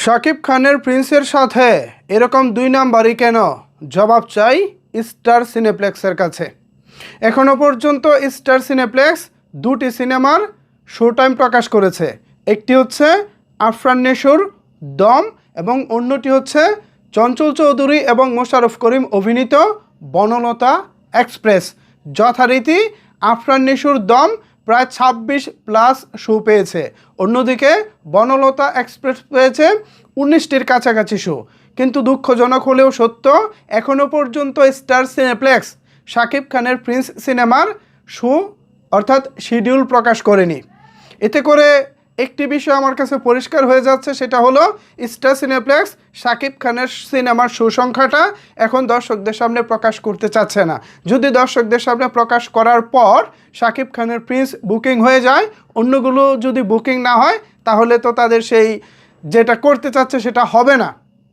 শাকিব খানের প্রিন্সের সাথে এরকম দুই নাম্বারই কেন? জবাব চাই স্টার সিনেপ্লেক্সের কাছে। এখনও পর্যন্ত স্টার সিনেপ্লেক্স দুটি সিনেমার শো টাইম প্রকাশ করেছে। একটি হচ্ছে আফরান নিশোর দম এবং অন্যটি হচ্ছে চঞ্চল চৌধুরী এবং মোশাররফ করিম অভিনীত বনলতা এক্সপ্রেস। যথারীতি আফরান নিশোর দম প্রায় 26+ শো পেয়েছে, অন্যদিকে বনলতা এক্সপ্রেস পেয়েছে 19টির কাছাকাছি শো। কিন্তু দুঃখজনক হলেও সত্য, এখনও পর্যন্ত স্টার সিনেপ্লেক্স শাকিব খানের প্রিন্স সিনেমার শো অর্থাৎ শিডিউল প্রকাশ করেনি। এতে করে একটি বিষয় আমার কাছে পরিষ্কার হয়ে যাচ্ছে, সেটা হলো স্টার সিনেপ্লেক্স শাকিব খানের সিনেমার শো সংখ্যাটা এখন দর্শকদের সামনে প্রকাশ করতে চাচ্ছে না। যদি দর্শকদের সামনে প্রকাশ করার পর শাকিব খানের প্রিন্স বুকিং হয়ে যায়, অন্যগুলো যদি বুকিং না হয়, তাহলে তো তাদের সেই যেটা করতে চাচ্ছে সেটা হবে না।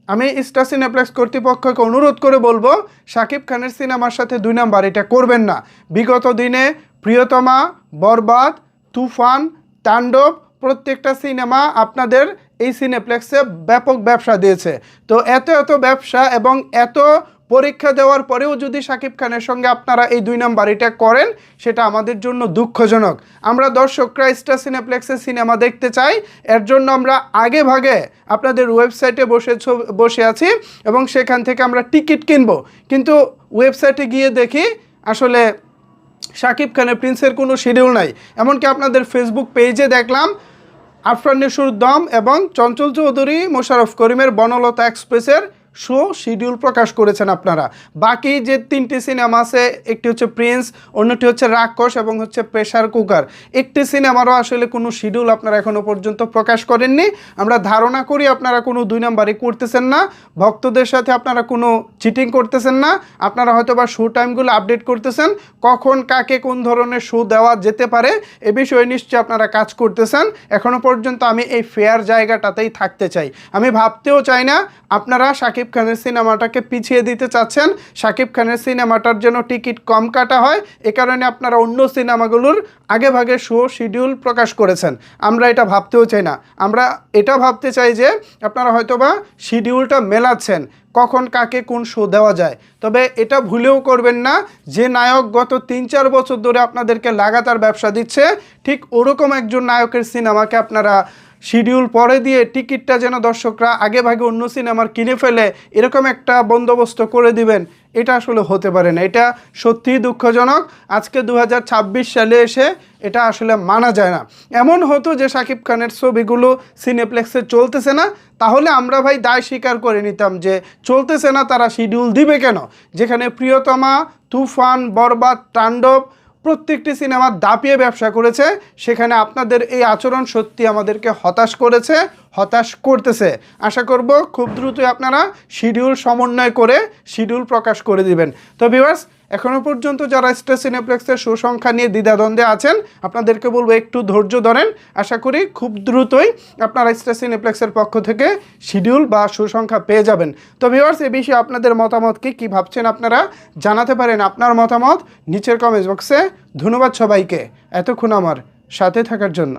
আমি স্টার সিনেপ্লেক্স কর্তৃপক্ষকে অনুরোধ করে বলবো, শাকিব খানের সিনেমার সাথে দুই নাম্বার এটা করবেন না। বিগত দিনে প্রিয়তমা, বরবাদ, তুফান, তাণ্ডব প্রত্যেকটা সিনেমা আপনাদের এই সিনেপ্লেক্সে ব্যাপক ব্যবসা দিয়েছে। তো এত ব্যবসা এবং এত পরীক্ষা দেওয়ার পরেও যদি শাকিব খানের সঙ্গে আপনারা এই দুই নাম্বারিটা করেন, সেটা আমাদের জন্য দুঃখজনক। আমরা দর্শকরা স্টার সিনেপ্লেক্সে সিনেমা দেখতে চাই, এর জন্য আমরা আগে ভাগে আপনাদের ওয়েবসাইটে বসে আছি এবং সেখান থেকে আমরা টিকিট কিনবো। কিন্তু ওয়েবসাইটে গিয়ে দেখি আসলে শাকিব খানের প্রিন্সের কোনো শিডিউল নাই। এমনকি আপনাদের ফেসবুক পেজে দেখলাম আফরান নিশোর দম এবং চঞ্চল চৌধুরী মোশাররফ করিমের বনলতা এক্সপ্রেসের শো শিডিউল প্রকাশ করেছেন আপনারা। বাকি যে 3টি সিনেমা আছে, একটি হচ্ছে প্রিন্স, অন্যটি হচ্ছে রাক্ষস এবং হচ্ছে প্রেসার কুকার, একটি সিনেমারও আসলে কোনো শিডিউল আপনারা এখনও পর্যন্ত প্রকাশ করেননি। আমরা ধারণা করি আপনারা কোনো দুই নাম্বারই করতেছেন না, ভক্তদের সাথে আপনারা কোনো চিটিং করতেছেন না। আপনারা হয়তো বা শো টাইমগুলো আপডেট করতেছেন, কখন কাকে কোন ধরনের শো দেওয়া যেতে পারে এ বিষয়ে নিশ্চয়ই আপনারা কাজ করতেছেন। এখনও পর্যন্ত আমি এই ফেয়ার জায়গাটাতেই থাকতে চাই। আমি ভাবতেও চাই না আপনারা শাকিব খানের সিনেমাটাকে পিছিয়ে দিতে চাচ্ছেন, শাকিব খানের সিনেমাটার জন্য টিকিট কম কাটা হয়, এ কারণে আপনারা অন্য সিনেমাগুলোর আগে ভাগে শো শিডিউল প্রকাশ করেছেন। আমরা এটা ভাবতেও চাই না। আমরা এটা ভাবতে চাই যে আপনারা হয়তোবা শিডিউলটা মেলাচ্ছেন, কখন কাকে কোন শো দেওয়া যায়। তবে এটা ভুলেও করবেন না, যে নায়ক গত 3-4 বছর ধরে আপনাদেরকে লাগাতার ব্যবসা দিচ্ছে, ঠিক ওরকম একজন নায়কের সিনেমাকে আপনারা শিডিউল পরে দিয়ে টিকিটটা যেন দর্শকরা আগে ভাগে অন্য সিনেমার কিনে ফেলে, এরকম একটা বন্দোবস্ত করে দিবেন, এটা আসলে হতে পারে না। এটা সত্যিই দুঃখজনক। আজকে 2026 সালে এসে এটা আসলে মানা যায় না। এমন হতো যে শাকিব খানের ছবিগুলো সিনেপ্লেক্সে চলতেছে না, তাহলে আমরা ভাই দায় স্বীকার করে নিতাম যে চলতেছে না, তারা শিডিউল দিবে কেন? যেখানে প্রিয়তমা, তুফান, বরবাদ, তাণ্ডব প্রত্যেকটি সিনেমা দাপিয়ে ব্যবসা করেছে, সেখানে আপনাদের এই আচরণ সত্যি আমাদেরকে হতাশ করেছে, হতাশ করতেছে। আশা করব খুব দ্রুতই আপনারা শিডিউল সমন্বয় করে শিডিউল প্রকাশ করে দিবেন। তো ভিউয়ার্স, এখনও পর্যন্ত যারা স্টার সিনেপ্লেক্সের শো সংখ্যা নিয়ে দ্বিধাদ্বন্দ্বে আছেন, আপনাদেরকে বলবো একটু ধৈর্য ধরেন। আশা করি খুব দ্রুতই আপনারা স্টার সিনেপ্লেক্সের পক্ষ থেকে শিডিউল বা শো সংখ্যা পেয়ে যাবেন। তো ভিউয়ার্স, এই বিষয়ে আপনাদের মতামত কি ভাবছেন আপনারা জানাতে পারেন আপনার মতামত নিচের কমেন্ট বক্সে। ধন্যবাদ সবাইকে এতক্ষণ আমার সাথে থাকার জন্য।